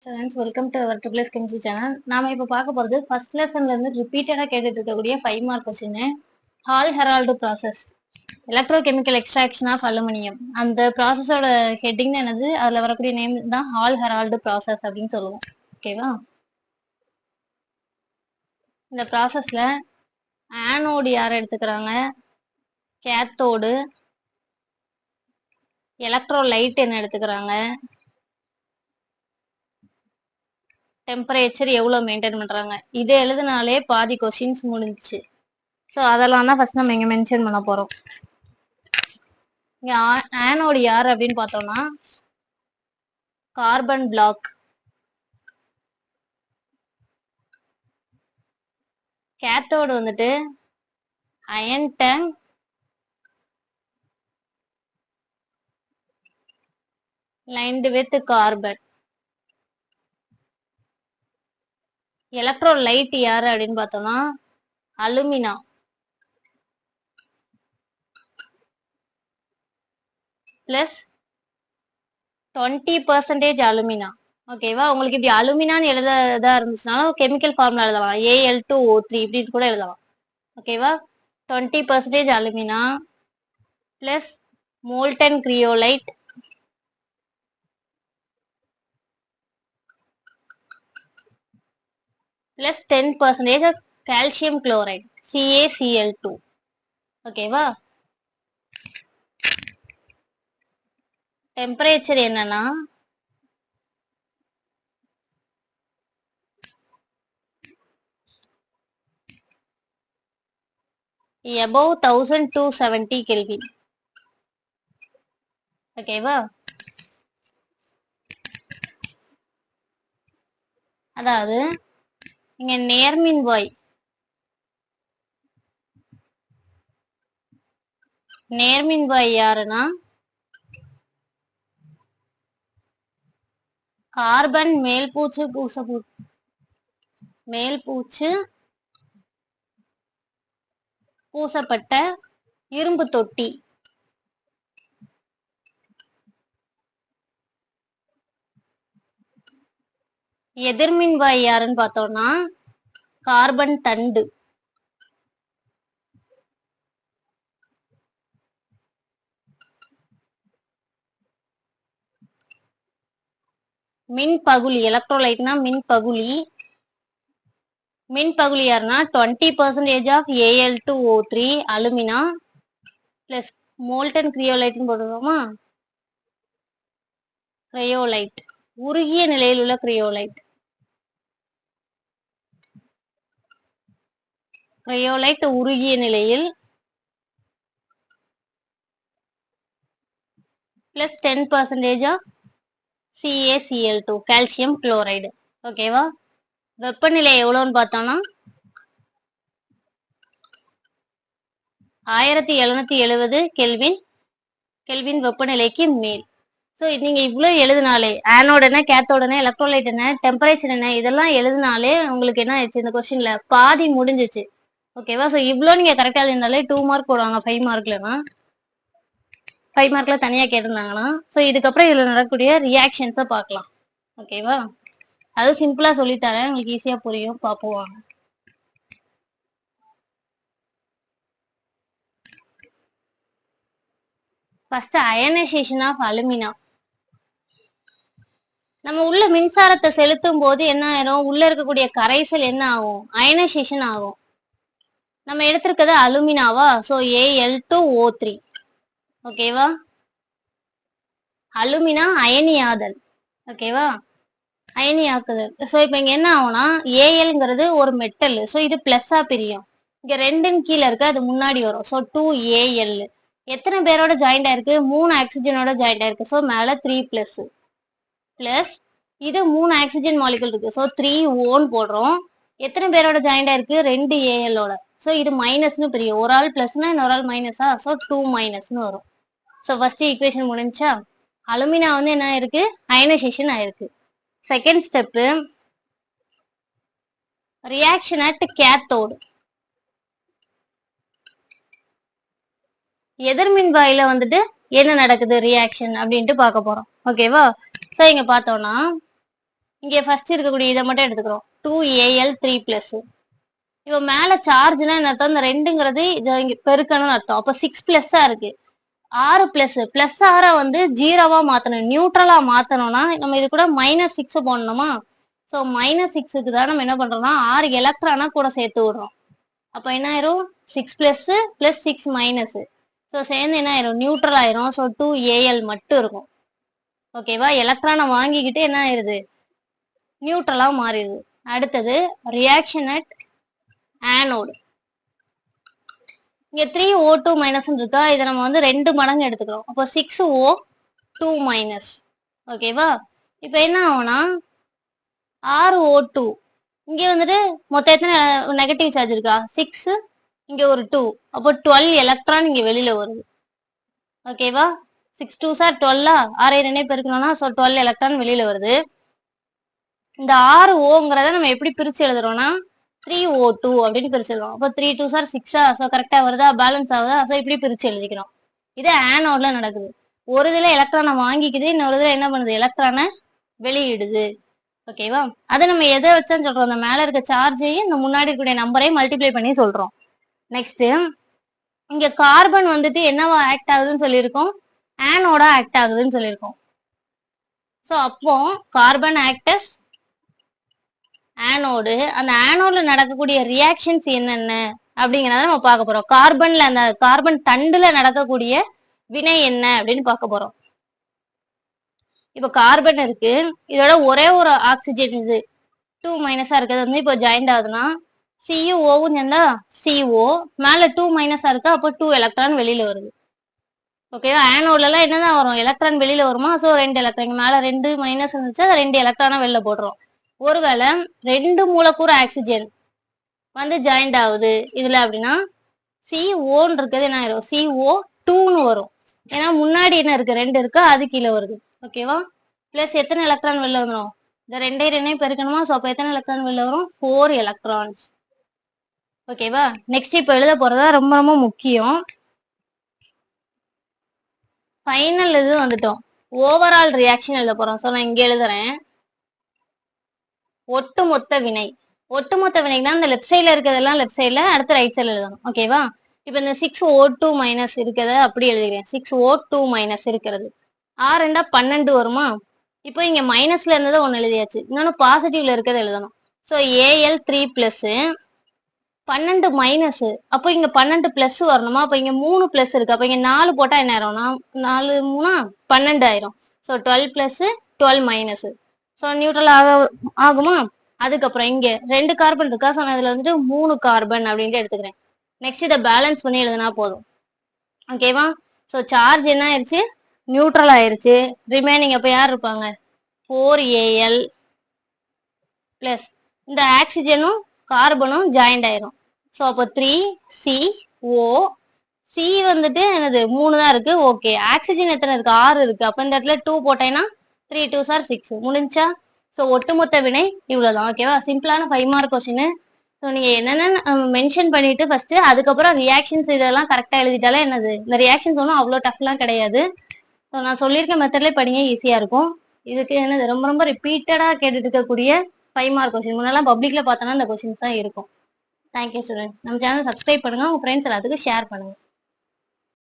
Students welcome to our triple S chemistry channel. நாம இப்போ பார்க்க போகிறது ஃபர்ஸ்ட் லெசன்ல இருந்து ரிப்பீட்டடாக கேட்டுட்டு இருக்கக்கூடிய 5 mark question. Hall Heroult process, electrochemical extraction of aluminium. அந்த ப்ராசஸோட ஹெட்டிங் என்னது, அதில் வரக்கூடிய நேம் தான் ஹால் ஹெரால்டு ப்ராசஸ் அப்படின்னு சொல்லுவோம். ஓகேவா? இந்த ப்ராசஸ்ல ஆனோடு யார் எடுத்துக்கிறாங்க, கேத்தோடு, எலக்ட்ரோலைட் என்ன எடுத்துக்கிறாங்க, டெம்பரேச்சர் எவ்வளோ மெயின்டைன் பண்றாங்க, இது எழுதுனாலே பாதி கொஸ்டின்ஸ் முடிஞ்சிச்சு. ஸோ அதெல்லாம் தான் ஃபர்ஸ்ட் நம்ம இங்கே மென்ஷன் பண்ண போறோம். இங்க ஆனோடு யார் அப்படின்னு பார்த்தோம்னா கார்பன் பிளாக், கேத்தோடு வந்துட்டு iron tank, lined with carbon. Electrolyte யாரு அப்படின்னு பார்த்தோம்னா அலுமினா, பிளஸ் 20% அலுமினா. ஓகேவா? உங்களுக்கு இப்படி அலுமினான்னு எழுததா இருந்துச்சுனாலும் கெமிக்கல் ஃபார்முலா எழுதலாம், Al2O3 இப்படின்னு கூட எழுதலாம். ஓகேவா? 20% alumina plus molten cryolite plus 10% calcium chloride CaCl2. ஓகேவா? டெம்பரேச்சர் என்னன்னா above 1270 கெல்வின். ஓகேவா? அதாவது இங்க நேர்மின்வாய் யாருன்னா கார்பன் மேல்பூச்சு பூசப்பட்ட இரும்பு தொட்டி. எதிர்மின்வாய் யாருன்னு பார்த்தோம்னா கார்பன் தண்டு. மின்பகுளி, எலக்ட்ரோலைட்னா மின்பகுளி. மின்பகுளி யாருன்னா 20% of Al2O3 alumina plus molten கிரியோலைட்னு போடுவோமா, கிரையோலைட், உருகிய நிலையில் உள்ள கிரையோலைட். உருகிய நிலையில் plus 10% of CaCl2 calcium chloride. ஓகேவா? வெப்பநிலை எவ்வளோன்னு பார்த்தோம்னா 1770 கெல்வின் வெப்பநிலைக்கு மேல். ஸோ நீங்க இவ்வளவு எழுதினாலே, ஆனோட் என்ன, கேத்தோட் என்ன, எலக்ட்ரோலைட் என்ன, டெம்பரேச்சர் என்ன, இதெல்லாம் எழுதினாலே உங்களுக்கு என்ன ஆயிடுச்சு, இந்த கொஸ்டின்ல பாதி முடிஞ்சிச்சு. ஓகேவா? ஸோ இவ்வளோ நீங்க கரெக்டா எழுதினாலே 2 மார்க் போடுவாங்க. 5 மார்க்ல தனியா கேட்டிருந்தாங்கன்னா. ஸோ இதுக்கப்புறம் இதுல நடக்கக்கூடிய ரியாக்ஷன்ஸை பார்க்கலாம். ஓகேவா? அது சிம்பிளா சொல்லித்தரேன், உங்களுக்கு ஈஸியா புரியும். பார்ப்போம். First ionisation of alumina. நம்ம உள்ள மின்சாரத்தை செலுத்தும் போது என்ன ஆயிரும், உள்ள இருக்கக்கூடிய கரைசல் என்ன ஆகும், அயனைசேஷன் ஆகும். நம்ம எடுத்திருக்கிறது அலுமினாவா, ஸோ Al2O3. ஓகேவா? அலுமினா அயனியாதல். ஓகேவா? அயனியாக்குதல். ஸோ இப்போ இங்க என்ன ஆகும்னா ஏஎல்ங்கிறது ஒரு மெட்டல், ஸோ இது பிளஸ்ஸா பிரியும். இங்க 2ன்னு கீழே இருக்கு, அது முன்னாடி வரும். So 2Al. எத்தனை பேரோட ஜாயிண்ட் ஆயிருக்கு, 3 ஆக்சிஜனோட ஜாயிண்ட் ஆயிருக்கு. ஸோ மேல 3 பிளஸ் பிளஸ் இது 3 ஆக்சிஜன் மாலிகுல் இருக்கு. ஸோ 3O போடுறோம். எத்தனை பேரோட ஜாயிண்ட் ஆயிருக்கு, 2 Al. ஸோ இது மைனஸ்னு பிரியும். ஒரு ஆள் பிளஸ்னா இன்னொரு ஆள் மைனஸா, ஸோ 2 மைனஸ்னு வரும். ஸோ ஃபர்ஸ்ட் ஈக்குவேஷன் முடிஞ்சா, அலுமினா வந்து என்ன ஆயிருக்கு, அயனைசேஷன் ஆயிருக்கு. Second step, reaction at cathode. எதிர்மின்வாயில வந்துட்டு என்ன நடக்குது ரியாக்ஷன் அப்படின்ட்டு பார்க்க போறோம். ஓகேவா? ஸோ இங்க பார்த்தோம்னா இங்க ஃபர்ஸ்ட் இருக்கக்கூடிய இதை மட்டும் எடுத்துக்கிறோம் 2Al3+. இப்போ மேல சார்ஜ்னா என்ன அர்த்தம், இந்த 2ங்கிறது இதை இங்க பெருக்கணும்னு அர்த்தம். அப்போ 6+ஆ இருக்கு. 6+, பிளஸ் 6 வந்து 0வா மாத்தணும், நியூட்ரலா மாத்தணும்னா நம்ம இது கூட -6 போடணுமா. ஸோ -6க்கு தான் நம்ம என்ன பண்றோம்னா 6 எலக்ட்ரானா கூட சேர்த்து விடுறோம். அப்ப என்ன ஆயிரும் 6+ + 6-. ஸோ சேர்ந்து என்ன ஆயிரும் நியூட்ரல் ஆயிரும். ஸோ 2Al மட்டும் இருக்கும். ஓகேவா, எலக்ட்ரானை வாங்கிக்கிட்டு என்ன ஆயிருது நியூட்ரலா மாறிடுது. அடுத்தது ரியாக்ஷன் அட் ஆனோடு. இங்க 3O2- இருக்கா, இதை நம்ம வந்து 2 மடங்கு எடுத்துக்கிறோம். அப்போ 6O2-. ஓகேவா, இப்ப என்ன ஆகும்னா RO2 இங்க வந்துட்டு மொத்தம் எத்தனை நெகட்டிவ் சார்ஜ் இருக்கா 6, இங்க ஒரு 2, அப்போ 12 எலக்ட்ரான் இங்க வெளியில வருது. ஓகேவா, 6 2s are 12, 6 2 பெருக்கணும்னா ஸோ 12 எலக்ட்ரான் வெளியில வருது. இந்த 6Oங்கிறத நம்ம எப்படி பிரிச்சு எழுதுறோம்னா 3O2 அப்படின்னு பிரிச்சு எழுதுறோம். அப்போ 3 2s are 6, ஸோ கரெக்டா வருதா, பேலன்ஸ் ஆகுதா, ஸோ இப்படி பிரிச்சு எழுதிக்கிறோம். இது ஆனோட்ல நடக்குது. ஒரு இதுல எலக்ட்ரானை வாங்கிக்குது, இன்னொரு இதுல என்ன பண்ணுது எலக்ட்ரானை வெளியிடுது. ஓகேவா, அதை நம்ம எதை வச்சான்னு சொல்றோம், அந்த மேல இருக்க சார்ஜையும் இந்த முன்னாடி இருக்கக்கூடிய நம்பரையும் மல்டிப்ளை பண்ணி சொல்றோம். நெக்ஸ்ட் இங்க கார்பன் வந்துட்டு என்னவா ஆக்ட் ஆகுதுன்னு சொல்லியிருக்கோம், ஆனோட ஆக்ட் ஆகுதுன்னு சொல்லியிருக்கோம். ஸோ அப்போ கார்பன் ஆக்டஸ் ஆனோடு, அந்த ஆனோட்ல நடக்கக்கூடிய ரியாக்ஷன்ஸ் என்னென்ன அப்படிங்கிறத நம்ம பார்க்க போறோம். கார்பன்ல அந்த கார்பன் தண்டுல நடக்கக்கூடிய வினை என்ன அப்படின்னு பார்க்க போறோம். இப்ப கார்பன் இருக்கு, இதோட ஒரே ஒரு ஆக்சிஜன் இது 2- இருக்கிறது வந்து இப்போ ஜாயிண்ட் ஆகுதுன்னா CuOவும் சேர்ந்தா CO, மேல 2- இருக்கா, அப்போ 2 எலக்ட்ரான் வெளியில வருது. ஓகேவா, ஆனோட்ல எல்லாம் என்னதான் வரும் எலக்ட்ரான் வெளியில வருமா, ஸோ 2 எலக்ட்ரான் மேல 2- இருந்துச்சு, அதை 2 எலக்ட்ரானா வெளில போடுறோம். ஒருவேளை 2 மூலக்கூறு ஆக்சிஜன் வந்து ஜாயிண்ட் ஆகுது இதுல அப்படின்னா CO இருக்கிறது என்ன ஆயிரும் CO2ன்னு வரும். ஏன்னா முன்னாடி என்ன இருக்கு 2 இருக்கு, அது கீழே வருது. ஓகேவா, பிளஸ் எத்தனை எலக்ட்ரான் வெளில வந்துடும், இந்த 2 பெருக்கணுமா, ஸோ அப்போ எத்தனை எலக்ட்ரான் வெளில வரும் 4 எலக்ட்ரான்ஸ். ஓகேவா, நெக்ஸ்ட் இப்போ எழுத போறதா ரொம்ப ரொம்ப முக்கியம். ஃபைனல் இது வந்துட்டோம், ஓவரால் ரியாக்ஷன் எழுத போறோம். ஸோ நான் இங்க எழுதுறேன் ஒட்டுமொத்த வினை. ஒட்டுமொத்த வினைக்கு தான் இந்த லெஃப்ட் சைட்ல இருக்கிறதெல்லாம் லெஃப்ட் சைட்ல, அடுத்து ரைட் சைட்ல எழுதணும். ஓகேவா, இப்போ இந்த 6O2- இருக்கிறத அப்படி எழுதுகிறேன். 6O2- இருக்கிறது 6 2 12 வருமா. இப்போ இங்க மைனஸ்ல இருந்ததை ஒன்னு எழுதியாச்சு, இன்னொன்னு பாசிட்டிவ்ல இருக்கிறத எழுதணும். So Al3+, 12-. அப்போ இங்க 12+ வரணுமா, அப்போ இங்க 3+ இருக்கு, அப்போ இங்க 4 போட்டா என்ன ஆயிரும்னா 4 3 12 ஆயிரும். ஸோ 12+, 12-. ஸோ நியூட்ரல் ஆகுமா. அதுக்கப்புறம் இங்க 2 கார்பன் இருக்கா, ஸோ நான் இதுல வந்துட்டு 3 கார்பன் அப்படின்ட்டு எடுத்துக்கிறேன். நெக்ஸ்ட் இதை பேலன்ஸ் பண்ணி எழுதுனா போதும். ஓகேவா, ஸோ சார்ஜ் என்ன ஆயிருச்சு நியூட்ரல் ஆயிருச்சு. ரிமைனிங் அப்ப யார் இருப்பாங்க 4Al பிளஸ் இந்த ஆக்சிஜனும் கார்பனும் ஜாயிண்ட் ஆயிரும். ஸோ அப்போ 3CO. சி வந்துட்டு என்னது 3 தான் இருக்கு. ஓகே, ஆக்சிஜன் எத்தனை இருக்கு 6 இருக்கு, அப்ப இந்த இடத்துல 2 போட்டேன்னா 3 2s are 6 முடிஞ்சா. ஸோ ஒட்டுமொத்த வினை இவ்வளவுதான். ஓகேவா, சிம்பிளான 5 மார்க் கொஸ்டின். ஸோ நீங்க என்னென்ன மென்ஷன் பண்ணிட்டு ஃபர்ஸ்ட், அதுக்கப்புறம் ரியாக்ஷன்ஸ் இதெல்லாம் கரெக்டா எழுதிட்டாலே என்னது இந்த ரியாக்ஷன்ஸ் ஒன்றும் அவ்வளோ டஃப்லாம் கிடையாது. ஸோ நான் சொல்லியிருக்க மெத்தட்லேயே படிங்க, ஈஸியா இருக்கும். இதுக்கு என்னது ரொம்ப ரொம்ப ரிப்பீட்டடா கேட்டுட்டு இருக்கக்கூடிய 5 மார்க் கொஸ்டின். முன்னெல்லாம் பப்ளிக்ல பார்த்தோன்னா இந்த கொஸ்டின்ஸ் தான் இருக்கும். Thank you students. நம்ம சேனல் சப்ஸ்கிரைப் பண்ணுங்க, உங்க ஃப்ரெண்ட்ஸ் எல்லாத்துக்கும் ஷேர் பண்ணுங்க.